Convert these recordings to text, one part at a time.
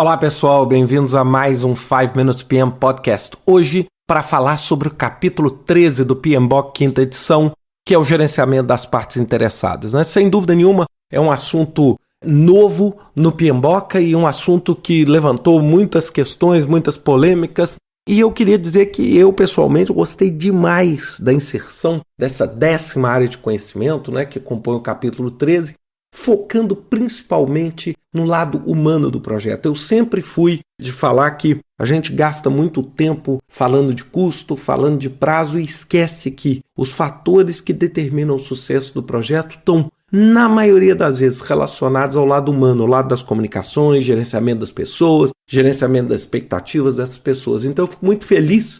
Olá pessoal, bem-vindos a mais um 5 Minutes PM Podcast. Hoje, para falar sobre o capítulo 13 do PMBOK, quinta edição, que é o gerenciamento das partes interessadas. Sem dúvida nenhuma, é um assunto novo no PMBOK e um assunto que levantou muitas questões, muitas polêmicas. E eu queria dizer que eu, pessoalmente, gostei demais da inserção dessa 10ª área de conhecimento, que compõe o capítulo 13, focando principalmente no lado humano do projeto. Eu sempre fui de falar que a gente gasta muito tempo falando de custo, falando de prazo e esquece que os fatores que determinam o sucesso do projeto estão, na maioria das vezes, relacionados ao lado humano, ao lado das comunicações, gerenciamento das pessoas, gerenciamento das expectativas dessas pessoas. Então eu fico muito feliz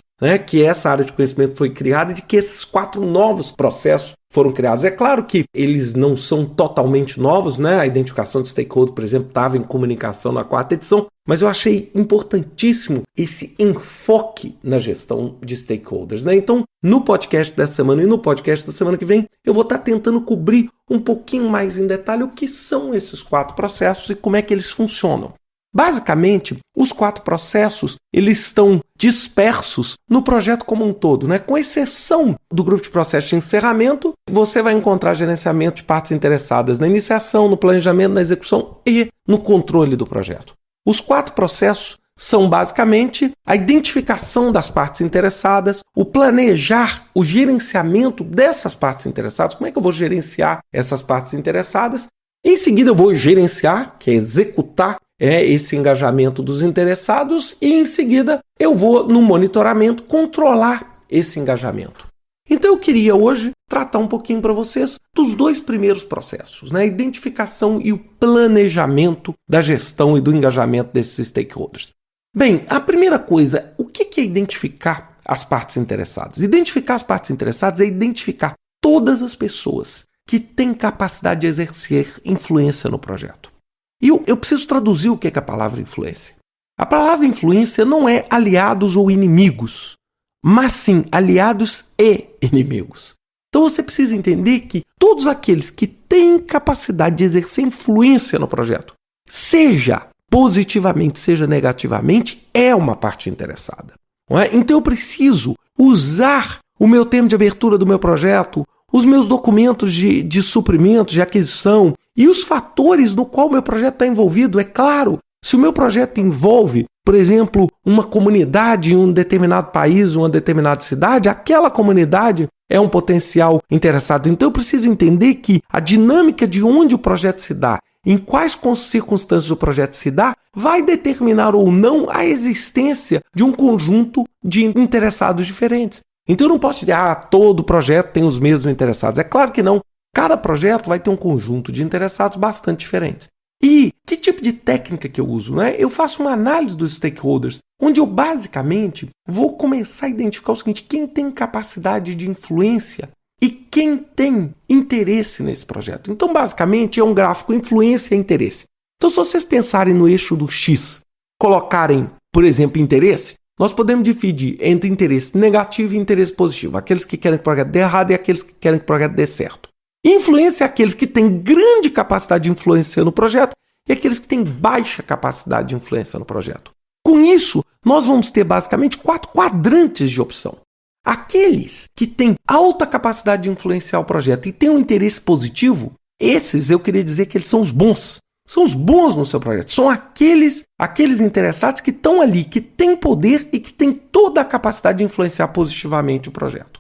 que essa área de conhecimento foi criada e de que esses 4 novos processos foram criados. É claro que eles não são totalmente novos, A identificação de stakeholder, por exemplo, estava em comunicação na 4ª edição, mas eu achei importantíssimo esse enfoque na gestão de stakeholders, Então, no podcast dessa semana e no podcast da semana que vem, eu vou estar tentando cobrir um pouquinho mais em detalhe o que são esses 4 processos e como é que eles funcionam. Basicamente, os 4 processos eles estão dispersos no projeto como um todo, Com exceção do grupo de processo de encerramento, você vai encontrar gerenciamento de partes interessadas na iniciação, no planejamento, na execução e no controle do projeto. Os 4 processos são basicamente a identificação das partes interessadas, o planejar, o gerenciamento dessas partes interessadas, como é que eu vou gerenciar essas partes interessadas. Em seguida eu vou gerenciar, que é executar esse engajamento dos interessados e em seguida eu vou no monitoramento controlar esse engajamento. Então eu queria hoje tratar um pouquinho para vocês dos 2 primeiros processos, a identificação e o planejamento da gestão e do engajamento desses stakeholders. Bem, a primeira coisa, o que é identificar as partes interessadas? Identificar as partes interessadas é identificar todas as pessoas que têm capacidade de exercer influência no projeto. E eu preciso traduzir o que é a palavra influência. A palavra influência não é aliados ou inimigos, mas sim aliados e inimigos. Então você precisa entender que todos aqueles que têm capacidade de exercer influência no projeto, seja positivamente, seja negativamente, é uma parte interessada. Então eu preciso usar o meu termo de abertura do meu projeto, os meus documentos de suprimento, de aquisição e os fatores no qual o meu projeto está envolvido. É claro, se o meu projeto envolve, por exemplo, uma comunidade em um determinado país, uma determinada cidade, aquela comunidade é um potencial interessado. Então eu preciso entender que a dinâmica de onde o projeto se dá, em quais circunstâncias o projeto se dá, vai determinar ou não a existência de um conjunto de interessados diferentes. Então eu não posso dizer, todo projeto tem os mesmos interessados. É claro que não. Cada projeto vai ter um conjunto de interessados bastante diferentes. E que tipo de técnica que eu uso? Eu faço uma análise dos stakeholders, onde eu basicamente vou começar a identificar o seguinte, quem tem capacidade de influência e quem tem interesse nesse projeto. Então, basicamente, é um gráfico influência e interesse. Então, se vocês pensarem no eixo do X, colocarem, por exemplo, interesse, nós podemos dividir entre interesse negativo e interesse positivo. Aqueles que querem que o projeto dê errado e aqueles que querem que o projeto dê certo. Influência é aqueles que têm grande capacidade de influência no projeto e aqueles que têm baixa capacidade de influência no projeto. Com isso, nós vamos ter basicamente 4 quadrantes de opção. Aqueles que têm alta capacidade de influenciar o projeto e têm um interesse positivo, esses eu queria dizer que eles são os bons. São os bons no seu projeto. São aqueles interessados que estão ali, que têm poder e que têm toda a capacidade de influenciar positivamente o projeto.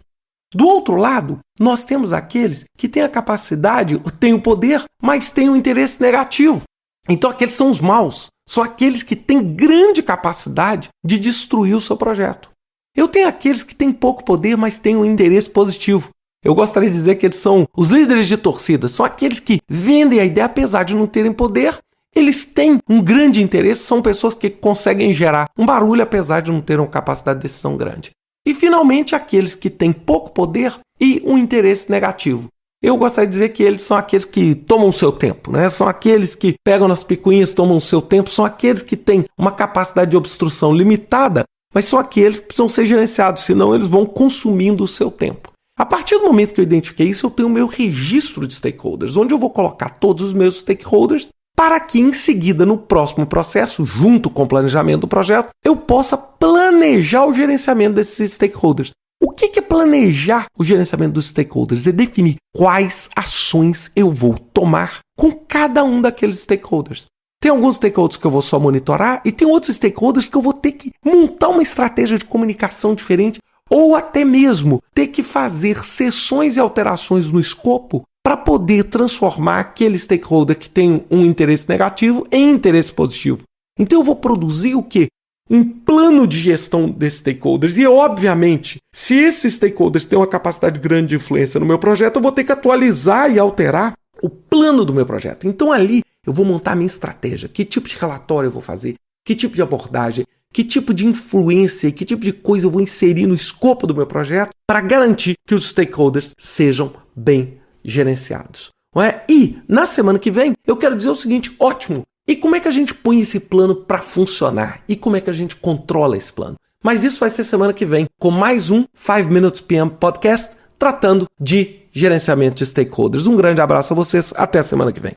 Do outro lado, nós temos aqueles que têm a capacidade, têm o poder, mas têm um interesse negativo. Então aqueles são os maus. São aqueles que têm grande capacidade de destruir o seu projeto. Eu tenho aqueles que têm pouco poder, mas têm um interesse positivo. Eu gostaria de dizer que eles são os líderes de torcida, são aqueles que vendem a ideia, apesar de não terem poder, eles têm um grande interesse, são pessoas que conseguem gerar um barulho, apesar de não terem uma capacidade de decisão grande. E, finalmente, aqueles que têm pouco poder e um interesse negativo. Eu gostaria de dizer que eles são aqueles que tomam o seu tempo, São aqueles que pegam nas picuinhas, tomam o seu tempo, são aqueles que têm uma capacidade de obstrução limitada, mas são aqueles que precisam ser gerenciados, senão eles vão consumindo o seu tempo. A partir do momento que eu identifiquei isso, eu tenho o meu registro de stakeholders, onde eu vou colocar todos os meus stakeholders para que em seguida, no próximo processo, junto com o planejamento do projeto, eu possa planejar o gerenciamento desses stakeholders. O que é planejar o gerenciamento dos stakeholders? É definir quais ações eu vou tomar com cada um daqueles stakeholders. Tem alguns stakeholders que eu vou só monitorar e tem outros stakeholders que eu vou ter que montar uma estratégia de comunicação diferente ou até mesmo ter que fazer sessões e alterações no escopo para poder transformar aquele stakeholder que tem um interesse negativo em interesse positivo. Então eu vou produzir o quê? Um plano de gestão desses stakeholders. E, obviamente, se esses stakeholders têm uma capacidade grande de influência no meu projeto, eu vou ter que atualizar e alterar o plano do meu projeto. Então, ali, eu vou montar a minha estratégia. Que tipo de relatório eu vou fazer? Que tipo de abordagem? Que tipo de influência e que tipo de coisa eu vou inserir no escopo do meu projeto para garantir que os stakeholders sejam bem gerenciados. Não é? E, na semana que vem, eu quero dizer o seguinte, ótimo! E como é que a gente põe esse plano para funcionar? E como é que a gente controla esse plano? Mas isso vai ser semana que vem, com mais um 5 Minutes PM Podcast, tratando de gerenciamento de stakeholders. Um grande abraço a vocês, até a semana que vem.